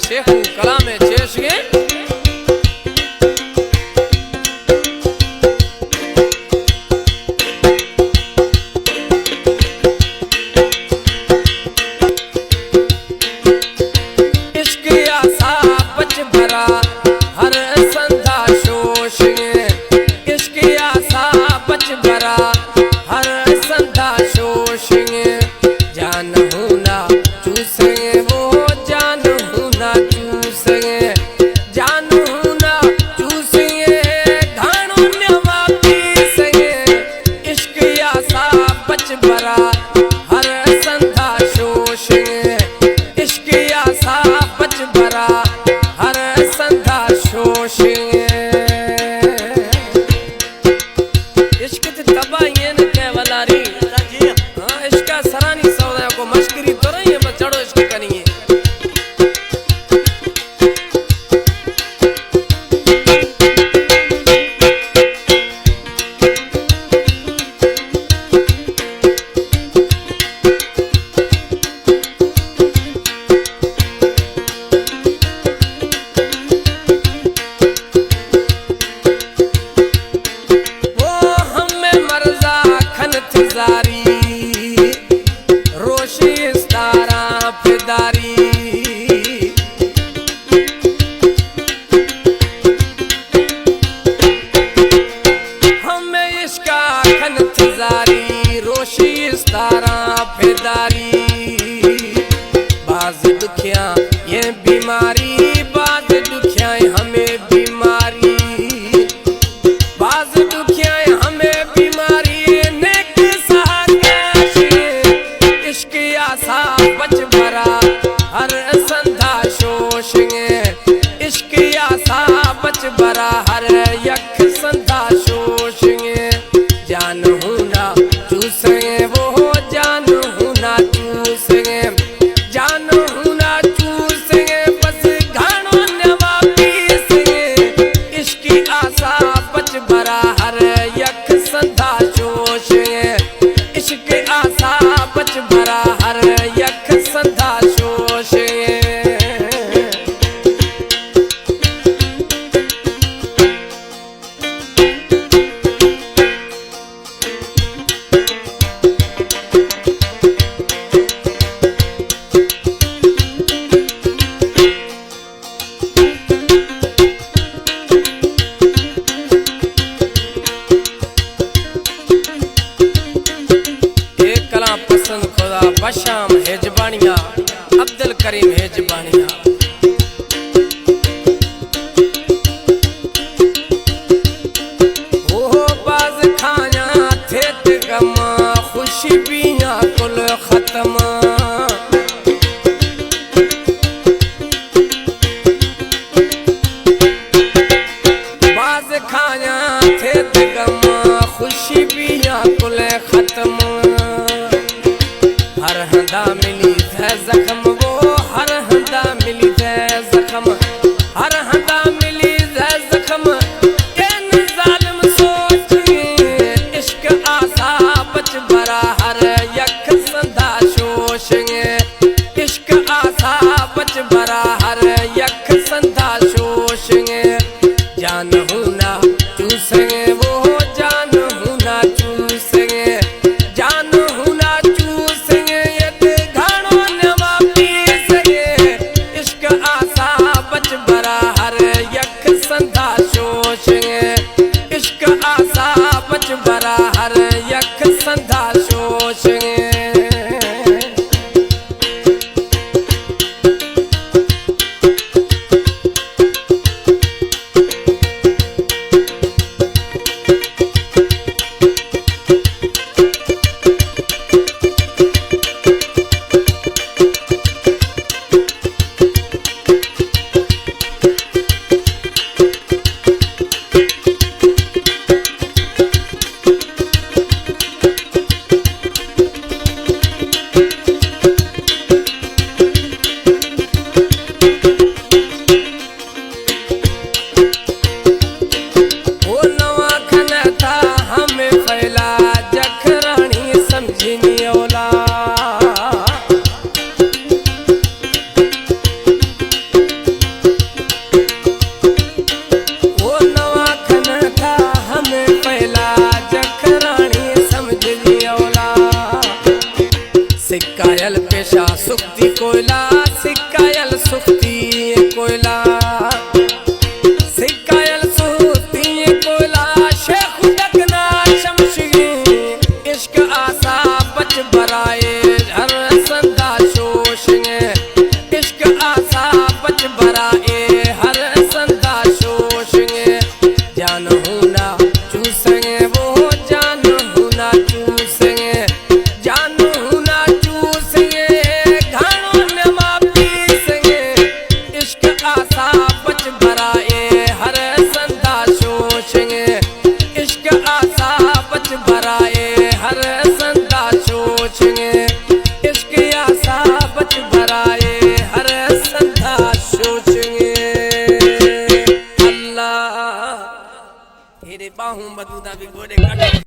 शेख कलाम चेशगे बशाम हेजबानिया अब्दुल करीम हेजबानिया ओ बाज खाया थे गमा खुशी बिया कुल खत्म बाज खाया थे गमा खुशी बिया कुल खत्म हर हंदा मिली थे जख्म वो हर हंदा मिली थे जख्म हर हंदा मिली थे जख्म इन जालिम सोच इश्क आसा बच भरा हर यक संधा शोश इश्क आसा बच भरा हर यक संधा शोश जान हूं ना चूसेंगे वो जान हूं ना चूसेंगे जान हूं ना इश्क आसा बच भरा हर यक संधा शोश आशा बच बराए हर संदा शोषेंगे जान होना चूसेंगे वो जान होना चूसेंगे जान होना चूसेंगे घाणों में मापी सेंगे इश्क आशा बच बराए हर संदा शोषेंगे इश्क आशा बच बराए हर संदा शोषेंगे इश्क आशा बच बराए हर संदा शोषेंगे अल्लाह तेरे बाहों बदूदा भी गोरे